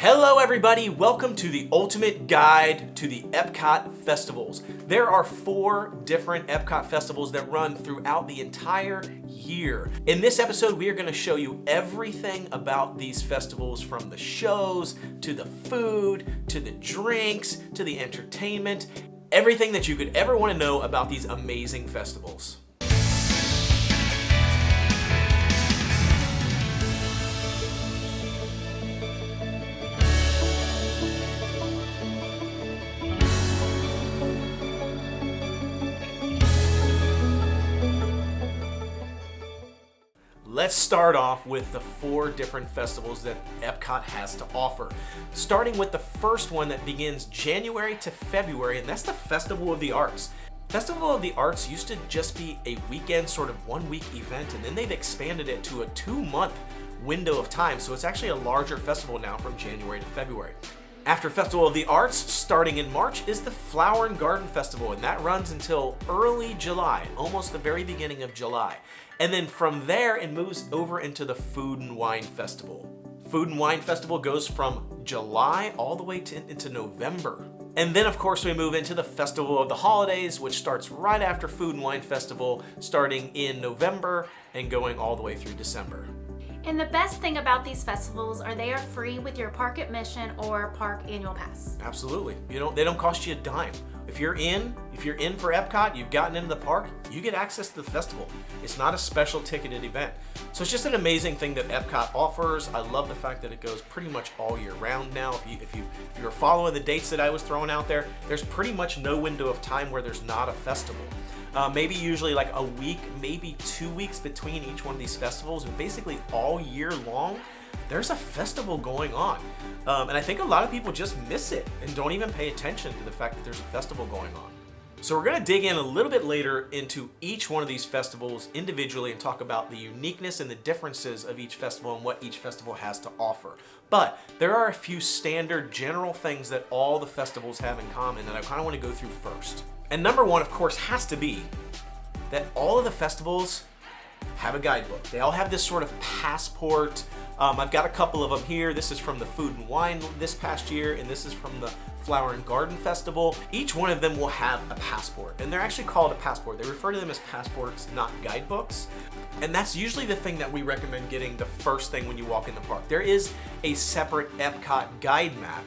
Hello everybody, welcome to the ultimate guide to the Epcot festivals. There are 4 different Epcot festivals that run throughout the entire year. In this episode, we are going to show you everything about these festivals, from the shows, to the food, to the drinks, to the entertainment, everything that you could ever want to know about these amazing festivals. Let's start off with the 4 different festivals that Epcot has to offer. Starting with the first one that begins January to February, and that's the Festival of the Arts. Festival of the Arts used to just be a weekend, sort of 1-week event, and then they've expanded it to a 2-month window of time, so it's actually a larger festival now from January to February. After Festival of the Arts, starting in March, is the Flower and Garden Festival, and that runs until early July, almost the very beginning of July. And then from there, it moves over into the Food and Wine Festival. Food and Wine Festival goes from July all the way into November. And then, of course, we move into the Festival of the Holidays, which starts right after Food and Wine Festival, starting in November and going all the way through December. And the best thing about these festivals are they are free with your park admission or park annual pass. Absolutely. They don't cost you a dime. If you're in for Epcot, you've gotten into the park, you get access to the festival. It's not a special ticketed event. So it's just an amazing thing that Epcot offers. I love the fact that it goes pretty much all year round now. If you're following the dates that I was throwing out there, there's pretty much no window of time where there's not a festival. Maybe usually like a week, maybe 2 weeks between each one of these festivals, and basically all year long, there's a festival going on. And I think a lot of people just miss it and don't even pay attention to the fact that there's a festival going on. So we're gonna dig in a little bit later into each one of these festivals individually and talk about the uniqueness and the differences of each festival and what each festival has to offer. But there are a few standard general things that all the festivals have in common that I kind of want to go through first. And number one, of course, has to be that all of the festivals have a guidebook. They all have this sort of passport. I've got a couple of them here. This is from the Food and Wine this past year, and this is from the Flower and Garden Festival. Each one of them will have a passport, and they're actually called a passport. They refer to them as passports, not guidebooks. And that's usually the thing that we recommend getting the first thing when you walk in the park. There is a separate Epcot guide map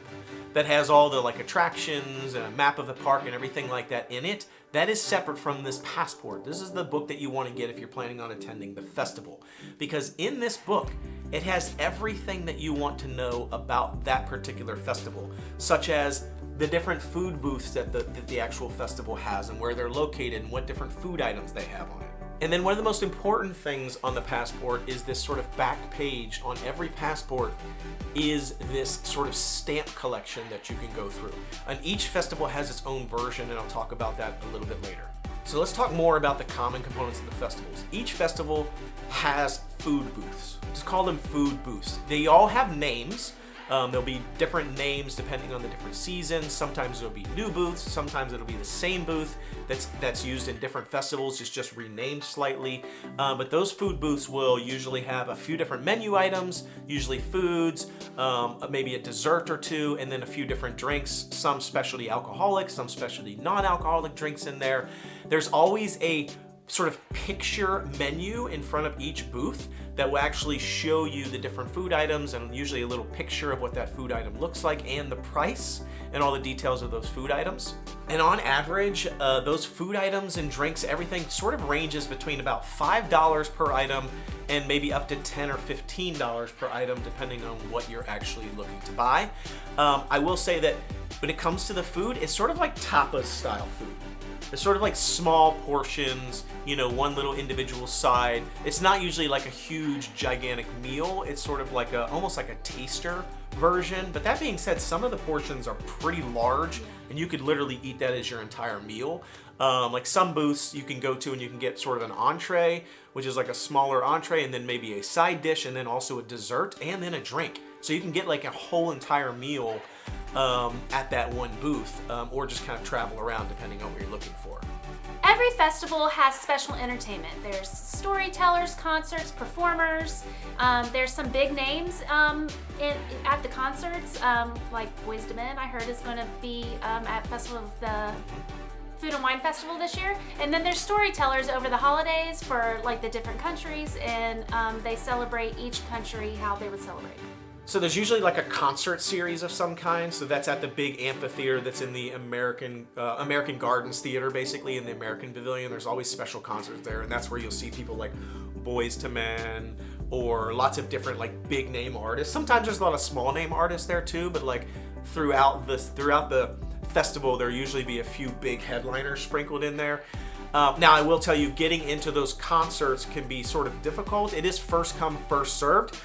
that has all the attractions and a map of the park and everything like that in it. That is separate from this passport. This is the book that you want to get if you're planning on attending the festival. Because in this book, it has everything that you want to know about that particular festival, such as the different food booths that the actual festival has and where they're located and what different food items they have on it. And then one of the most important things on the passport is this sort of back page. On every passport is this sort of stamp collection that you can go through. And each festival has its own version, and I'll talk about that a little bit later. So let's talk more about the common components of the festivals. Each festival has food booths. Just call them food booths. They all have names. There'll be different names depending on the different seasons. Sometimes it'll be new booths. Sometimes it'll be the same booth that's used in different festivals, just renamed slightly. But those food booths will usually have a few different menu items, usually foods, maybe a dessert or two, and then a few different drinks, some specialty alcoholic, some specialty non-alcoholic drinks in there. There's always a sort of picture menu in front of each booth that will actually show you the different food items and usually a little picture of what that food item looks like and the price and all the details of those food items. And on average, those food items and drinks, everything sort of ranges between about $5 per item and maybe up to $10 or $15 per item, depending on what you're actually looking to buy. I will say that when it comes to the food, it's sort of like tapas style food. It's sort of like small portions, one little individual side. It's not usually like a huge, gigantic meal. It's sort of like almost like a taster version. But that being said, some of the portions are pretty large, and you could literally eat that as your entire meal. Like some booths you can go to and you can get sort of an entree, which is like a smaller entree, and then maybe a side dish, and then also a dessert, and then a drink. So you can get like a whole entire meal at that one booth, or just kind of travel around depending on what you're looking for. Every festival has special entertainment. There's storytellers, concerts, performers. There's some big names at the concerts, like Boys to Men, I heard is going to be at the Food and Wine Festival this year. And then there's storytellers over the holidays for like the different countries, and they celebrate each country how they would celebrate. So there's usually like a concert series of some kind. So that's at the big amphitheater that's in the American Gardens Theater, basically in the American Pavilion. There's always special concerts there, and that's where you'll see people like Boys to Men or lots of different like big name artists. Sometimes there's a lot of small name artists there too, but like throughout the festival there'll usually be a few big headliners sprinkled in there. Now I will tell you, getting into those concerts can be sort of difficult. It is first come, first served.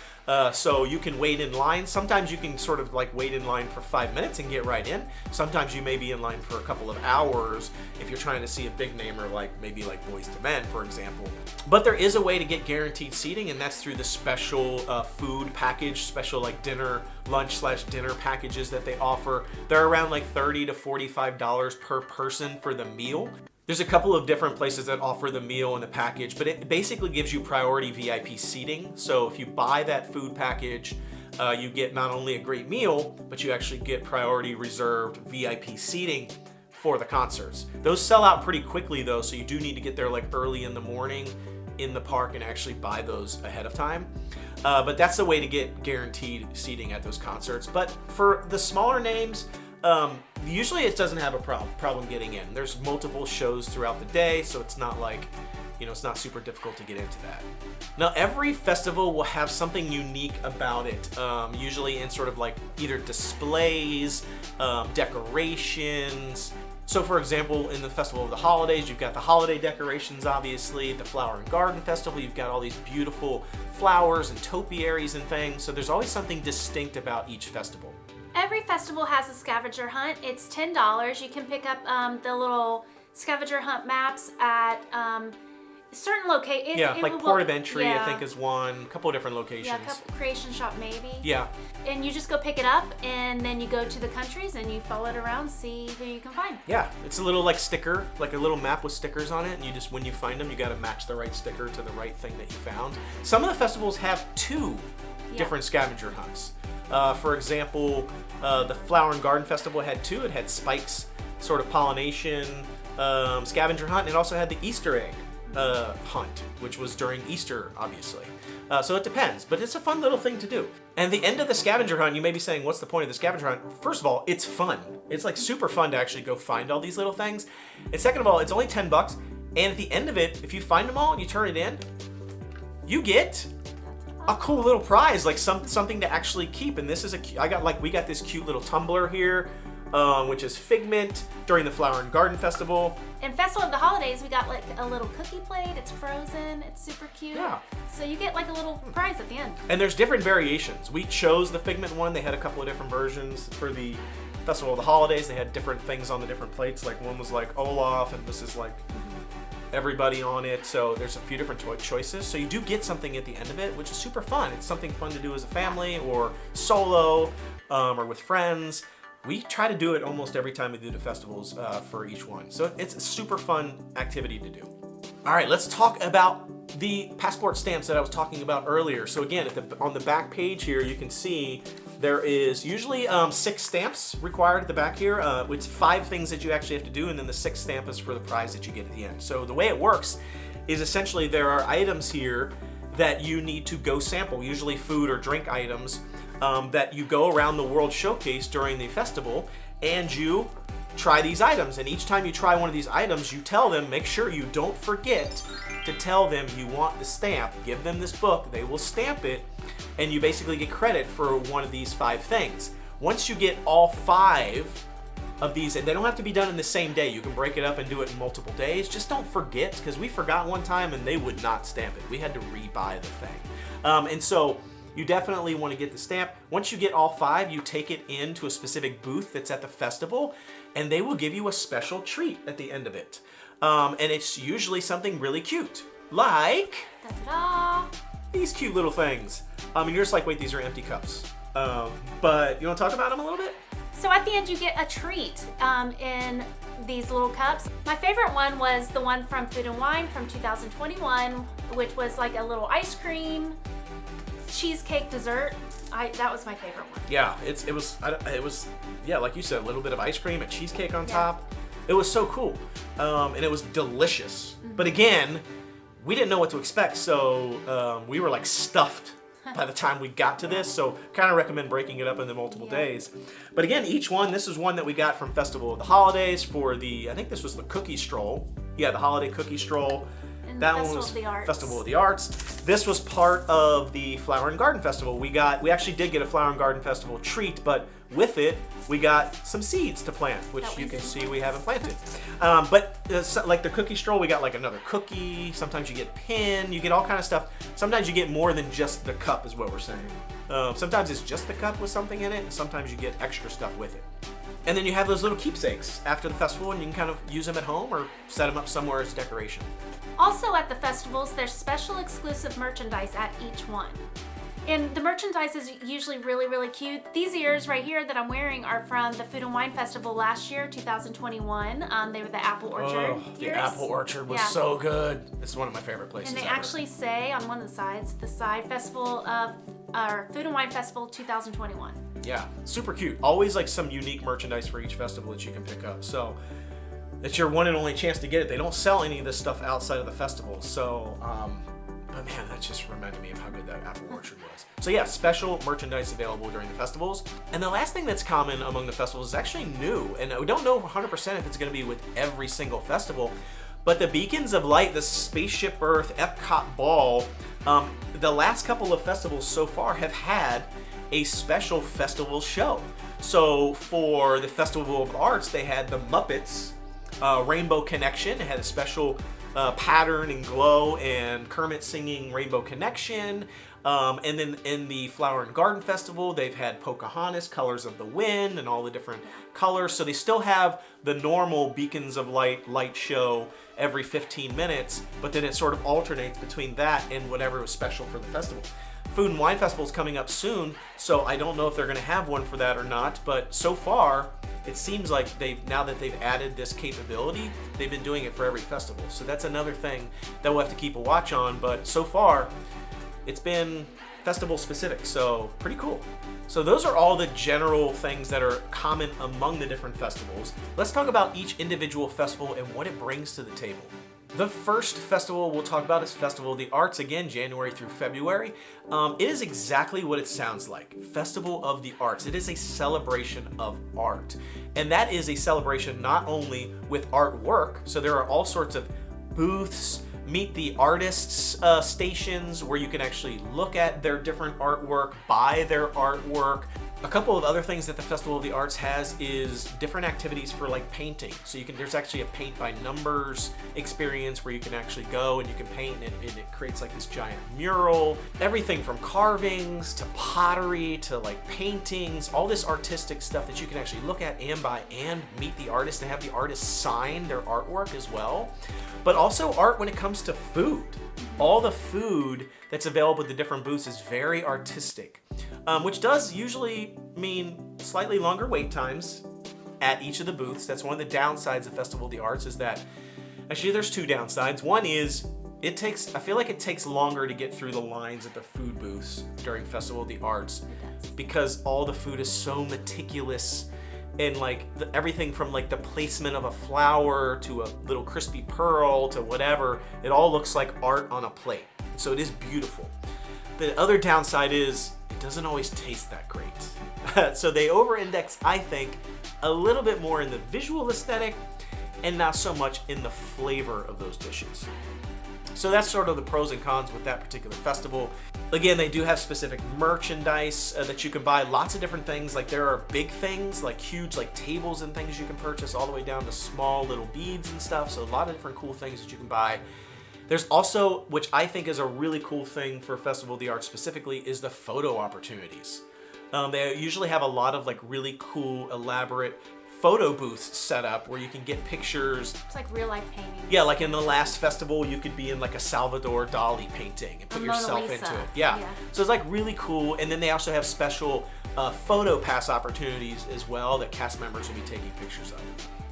So you can wait in line. Sometimes you can sort of like wait in line for 5 minutes and get right in. Sometimes you may be in line for a couple of hours if you're trying to see a big namer like maybe like Boys to Men, for example. But there is a way to get guaranteed seating, and that's through the special food package, special like lunch/dinner packages that they offer. They're around like $30 to $45 per person for the meal. There's a couple of different places that offer the meal and the package, but it basically gives you priority VIP seating. So if you buy that food package, you get not only a great meal, but you actually get priority reserved VIP seating for the concerts. Those sell out pretty quickly though, so you do need to get there like early in the morning in the park and actually buy those ahead of time. But that's the way to get guaranteed seating at those concerts. But for the smaller names, usually it doesn't have a problem getting in. There's multiple shows throughout the day, so it's not like, it's not super difficult to get into that. Now, every festival will have something unique about it, usually in sort of like either displays, decorations. So for example, in the Festival of the Holidays, you've got the holiday decorations, obviously. The Flower and Garden Festival, you've got all these beautiful flowers and topiaries and things. So there's always something distinct about each festival. Every festival has a scavenger hunt. It's $10. You can pick up the little scavenger hunt maps at certain locations. Yeah, like Port of Entry, I think, is one. A couple of different locations. Yeah, a couple, Creation Shop maybe. Yeah. And you just go pick it up, and then you go to the countries, and you follow it around, see who you can find. Yeah, it's a little like sticker, like a little map with stickers on it, and you just, when you find them, you got to match the right sticker to the right thing that you found. Some of the festivals have two different scavenger hunts. For example, the Flower and Garden Festival had two. It had Spike's sort of pollination scavenger hunt, and it also had the Easter egg hunt, which was during Easter, obviously. So it depends, but it's a fun little thing to do. And the end of the scavenger hunt, you may be saying, what's the point of the scavenger hunt? First of all, it's fun. It's like super fun to actually go find all these little things. And second of all, it's only $10, and at the end of it, if you find them all and you turn it in, you get a cool little prize, like something to actually keep. And this is we got this cute little tumbler here, which is Figment during the Flower and Garden Festival. In Festival of the Holidays, we got like a little cookie plate. It's frozen. It's super cute. Yeah. So you get like a little prize at the end. And there's different variations. We chose the Figment one. They had a couple of different versions for the Festival of the Holidays. They had different things on the different plates. Like one was like Olaf, and this is like everybody on it. So there's a few different choices. So you do get something at the end of it, which is super fun. It's something fun to do as a family or solo or with friends. We try to do it almost every time we do the festivals for each one. So it's a super fun activity to do. All right, let's talk about the passport stamps that I was talking about earlier. So again, on the back page here, you can see there is usually 6 stamps required at the back here. It's 5 things that you actually have to do, and then the 6th stamp is for the prize that you get at the end. So the way it works is essentially there are items here that you need to go sample, usually food or drink items, that you go around the World Showcase during the festival, and you try these items. And each time you try one of these items, you tell them, make sure you don't forget to tell them you want the stamp. Give them this book, they will stamp it, and you basically get credit for one of these 5 things. Once you get all 5 of these, and they don't have to be done in the same day, you can break it up and do it in multiple days. Just don't forget, because we forgot one time and they would not stamp it. We had to rebuy the thing. And so you definitely want to get the stamp. Once you get all 5, you take it into a specific booth that's at the festival, and they will give you a special treat at the end of it. And it's usually something really cute, like Ta-da! these cute little things. And you're just like, wait, these are empty cups. But you want to talk about them a little bit? So at the end, you get a treat in these little cups. My favorite one was the one from Food and Wine from 2021, which was like a little ice cream cheesecake dessert. That was my favorite one. Yeah, it was yeah, like you said, a little bit of ice cream, a cheesecake on top. It was so cool, and it was delicious. But again, we didn't know what to expect, so we were like stuffed by the time we got to this. So kind of recommend breaking it up into multiple days. But again, each one, this is one that we got from Festival of the Holidays for the, I think this was the cookie stroll. Yeah, the holiday cookie stroll. And That Festival one was of the Arts. Festival of the Arts. This was part of the Flower and Garden Festival. We actually did get a Flower and Garden Festival treat, but with it, we got some seeds to plant, which you can see we haven't planted. But like the cookie stroll, we got like another cookie. Sometimes you get a pin, you get all kind of stuff. Sometimes you get more than just the cup is what we're saying. Sometimes it's just the cup with something in it, and sometimes you get extra stuff with it. And then you have those little keepsakes after the festival, and you can kind of use them at home or set them up somewhere as decoration. Also at the festivals, there's special exclusive merchandise at each one. And the merchandise is usually really, really cute. These ears right here that I'm wearing are from the Food and Wine Festival last year, 2021. They were the Apple Orchard ears. The Apple Orchard was so good. It's one of my favorite places And they ever. actually say on one of the sides, the side festival of our Food and Wine Festival 2021. Yeah, super cute. Always like some unique merchandise for each festival that you can pick up. So it's your one and only chance to get it. They don't sell any of this stuff outside of the festival. So, but man, that just reminded me of how good that Apple Orchard was. So yeah, special merchandise available during the festivals. And the last thing that's common among the festivals is actually new. And we don't know 100% if it's going to be with every single festival. But the Beacons of Light, the Spaceship Earth Epcot Ball, the last couple of festivals so far have had a special festival show. So for the Festival of Arts, they had the Muppets Rainbow Connection. It had a special pattern and glow and Kermit singing Rainbow Connection. And then in the Flower and Garden Festival, they've had Pocahontas, Colors of the Wind, and all the different colors. So they still have the normal Beacons of Light show every 15 minutes, but then it sort of alternates between that and whatever was special for the festival. Food and Wine Festival is coming up soon, so I don't know if they're going to have one for that or not, but so far, it seems like now that they've added this capability, they've been doing it for every festival. So that's another thing that we'll have to keep a watch on, but so far, it's been festival specific, so pretty cool. So those are all the general things that are common among the different festivals. Let's talk about each individual festival and what it brings to the table. The first festival we'll talk about is Festival of the Arts, again, January through February. It is exactly what it sounds like, Festival of the Arts. It is a celebration of art. And that is a celebration not only with artwork, so there are all sorts of booths, meet the artists stations where you can actually look at their different artwork, buy their artwork. A couple of other things that the Festival of the Arts has is different activities for like painting. So there's actually a paint by numbers experience where you can actually go and you can paint and it creates like this giant mural. Everything from carvings to pottery to like paintings, all this artistic stuff that you can actually look at and buy and meet the artist and have the artist sign their artwork as well. But also art when it comes to food. All the food that's available at the different booths is very artistic, which does usually mean slightly longer wait times at each of the booths. That's one of the downsides of Festival of the Arts is that, actually there's two downsides. One is I feel like it takes longer to get through the lines at the food booths during Festival of the Arts because all the food is so meticulous. And like everything from like the placement of a flower to a little crispy pearl to whatever, it all looks like art on a plate. So it is beautiful. The other downside is it doesn't always taste that great. So they over-index, I think, a little bit more in the visual aesthetic and not so much in the flavor of those dishes. So that's sort of the pros and cons with that particular festival. Again, they do have specific merchandise that you can buy, lots of different things. Like there are big things, like huge like tables and things you can purchase all the way down to small little beads and stuff. So a lot of different cool things that you can buy. There's also, which I think is a really cool thing for Festival of the Arts specifically, is the photo opportunities. They usually have a lot of like really cool, elaborate photo booths set up where you can get pictures. It's like real life paintings. Yeah, like in the last festival, you could be in like a Salvador Dali painting and put yourself into it. Yeah. So it's like really cool. And then they also have special photo pass opportunities as well that cast members will be taking pictures of.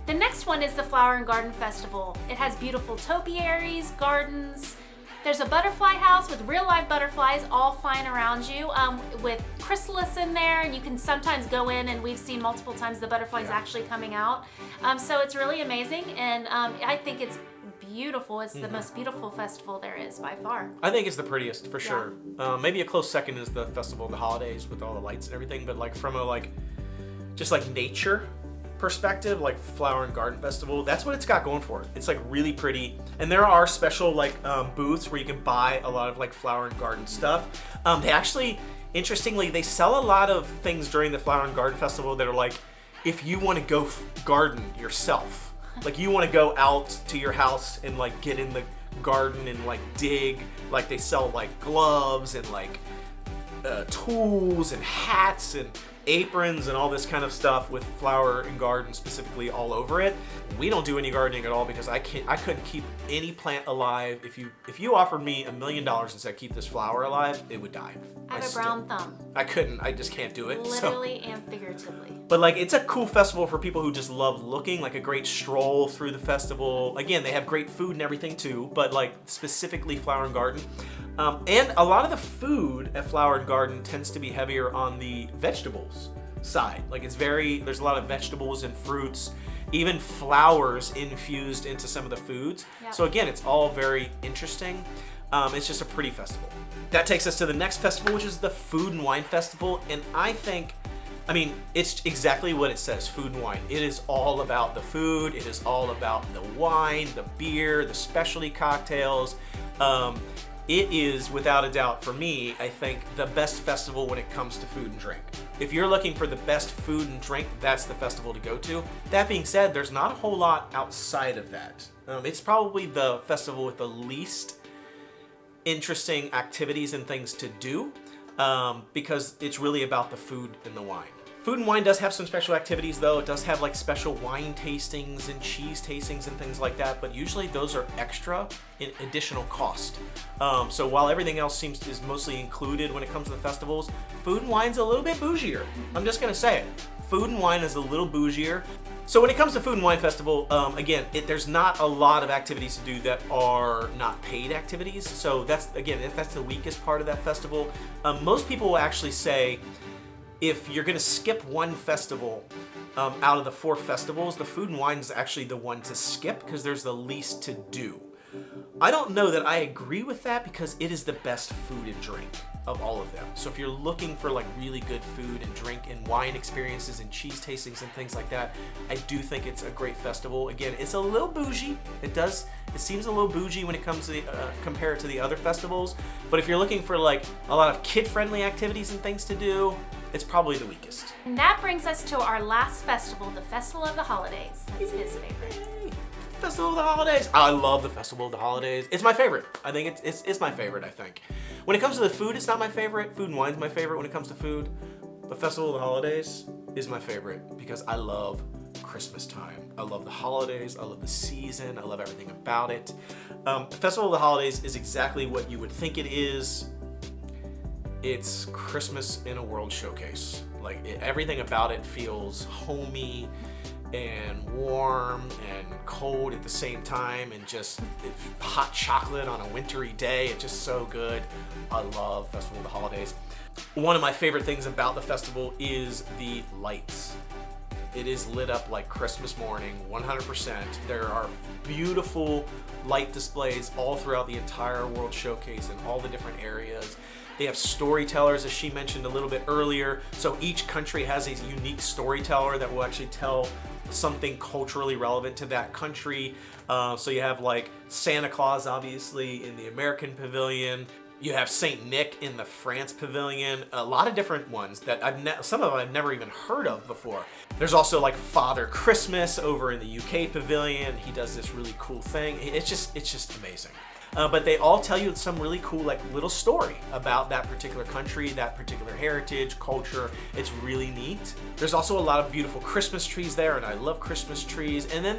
The next one is the Flower and Garden Festival. It has beautiful topiaries, gardens. There's a butterfly house with real live butterflies all flying around you with chrysalis in there, and you can sometimes go in, and we've seen multiple times the butterflies actually coming out. So it's really amazing, and I think it's beautiful. It's the most beautiful festival there is by far. I think it's the prettiest for sure. Maybe a close second is the Festival of the Holidays with all the lights and everything, but like from a just like nature perspective, like Flower and Garden Festival, that's what it's got going for it. It's like really pretty, and there are special like booths where you can buy a lot of like flower and garden stuff. They actually, interestingly, they sell a lot of things during the Flower and Garden Festival that are like, if you want to go garden yourself, like you want to go out to your house and like get in the garden and like dig, like they sell like gloves and like tools and hats and aprons and all this kind of stuff with flower and garden specifically all over it. We don't do any gardening at all because I couldn't keep any plant alive. If you offered me $1 million and said keep this flower alive, it would die. I have a brown thumb. I couldn't. I just can't do it. Literally and figuratively. But like, it's a cool festival for people who just love looking, like a great stroll through the festival. Again, they have great food and everything too, but like specifically Flower and Garden. And a lot of the food at Flower and Garden tends to be heavier on the vegetables side. Like there's a lot of vegetables and fruits, even flowers infused into some of the foods. Yep. So again, it's all very interesting. It's just a pretty festival. That takes us to the next festival, which is the Food and Wine Festival. And I mean, it's exactly what it says, food and wine. It is all about the food. It is all about the wine, the beer, the specialty cocktails. It is, without a doubt, for me, I think, the best festival when it comes to food and drink. If you're looking for the best food and drink, that's the festival to go to. That being said, there's not a whole lot outside of that. It's probably the festival with the least interesting activities and things to do because it's really about the food and the wine. Food and Wine does have some special activities though. It does have like special wine tastings and cheese tastings and things like that, but usually those are extra in additional cost. So while everything else is mostly included when it comes to the festivals, Food and Wine's a little bit bougier. I'm just gonna say it. Food and Wine is a little bougier. So when it comes to Food and Wine Festival, again, there's not a lot of activities to do that are not paid activities. So that's the weakest part of that festival. Most people will actually say, if you're gonna skip one festival out of the 4 festivals, the Food and Wine is actually the one to skip because there's the least to do. I don't know that I agree with that because it is the best food and drink of all of them. So if you're looking for like really good food and drink and wine experiences and cheese tastings and things like that, I do think it's a great festival. Again, it's a little bougie. It seems a little bougie when it comes to compare it to the other festivals. But if you're looking for like a lot of kid-friendly activities and things to do, it's probably the weakest. And that brings us to our last festival, the Festival of the Holidays. That's his favorite. Festival of the Holidays. I love the Festival of the Holidays. It's my favorite. I think it's my favorite, I think. When it comes to the food, it's not my favorite. Food and Wine's my favorite when it comes to food. But Festival of the Holidays is my favorite because I love Christmas time. I love the holidays. I love the season. I love everything about it. Festival of the Holidays is exactly what you would think it is. It's Christmas in a World Showcase. Like everything about it feels homey and warm and cold at the same time, and just hot chocolate on a wintry day. It's just so good. I love Festival of the Holidays. One of my favorite things about the festival is the lights. It is lit up like Christmas morning, 100%. There are beautiful light displays all throughout the entire World Showcase in all the different areas. They have storytellers, as she mentioned a little bit earlier. So each country has a unique storyteller that will actually tell something culturally relevant to that country. So you have like Santa Claus, obviously, in the American pavilion. You have Saint Nick in the France pavilion. A lot of different ones that some of them I've never even heard of before. There's also like Father Christmas over in the UK pavilion. He does this really cool thing. It's just amazing. But they all tell you some really cool like little story about that particular country, that particular heritage, culture. It's really neat. There's also a lot of beautiful Christmas trees there, and I love Christmas trees. And then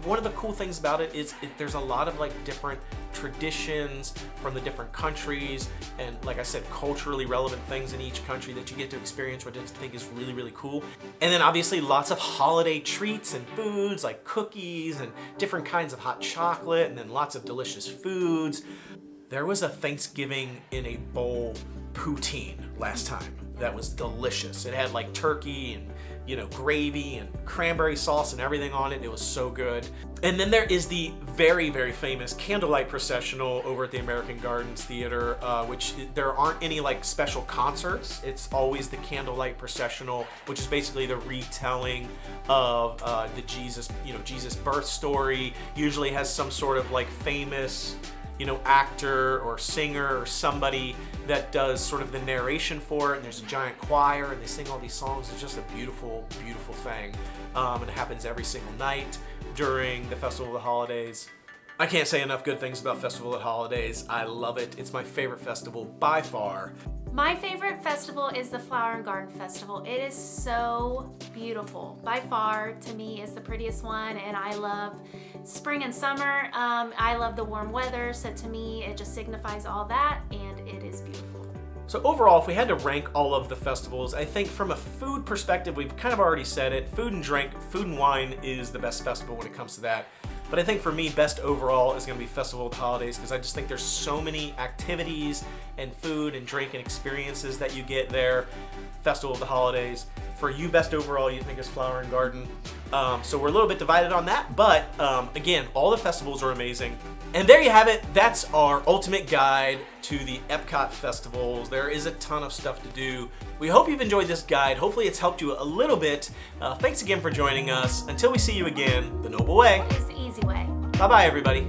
one of the cool things about it is there's a lot of like different traditions from the different countries, and like I said, culturally relevant things in each country that you get to experience, which I think is really, really cool. And then obviously lots of holiday treats and foods like cookies and different kinds of hot chocolate, and then lots of delicious foods. There was a Thanksgiving in a bowl poutine last time that was delicious. It had like turkey and, you know, gravy and cranberry sauce and everything on it. It was so good. And then there is the very, very famous Candlelight Processional over at the American Gardens Theater, which there aren't any like special concerts. It's always the Candlelight Processional, which is basically the retelling of the Jesus birth story. Usually has some sort of like famous, you know, actor or singer or somebody that does sort of the narration for it, and there's a giant choir and they sing all these songs. It's just a beautiful, beautiful thing. And it happens every single night during the Festival of the Holidays. I can't say enough good things about Festival of the Holidays. I love it. It's my favorite festival by far. My favorite festival is the Flower and Garden Festival. It is so beautiful. By far, to me, is the prettiest one, and I love spring and summer. I love the warm weather, so to me, it just signifies all that, and it is beautiful. So overall, if we had to rank all of the festivals, I think from a food perspective, we've kind of already said it. Food and wine is the best festival when it comes to that. But I think for me, best overall is going to be Festival of the Holidays, because I just think there's so many activities and food and drink and experiences that you get there. Festival of the Holidays. For you, best overall, you think is Flower and Garden. So we're a little bit divided on that, but again, all the festivals are amazing. And there you have it. That's our ultimate guide to the Epcot festivals. There is a ton of stuff to do. We hope you've enjoyed this guide. Hopefully it's helped you a little bit. Thanks again for joining us. Until we see you again, the Noble Way It's the easy way. Bye-bye, everybody.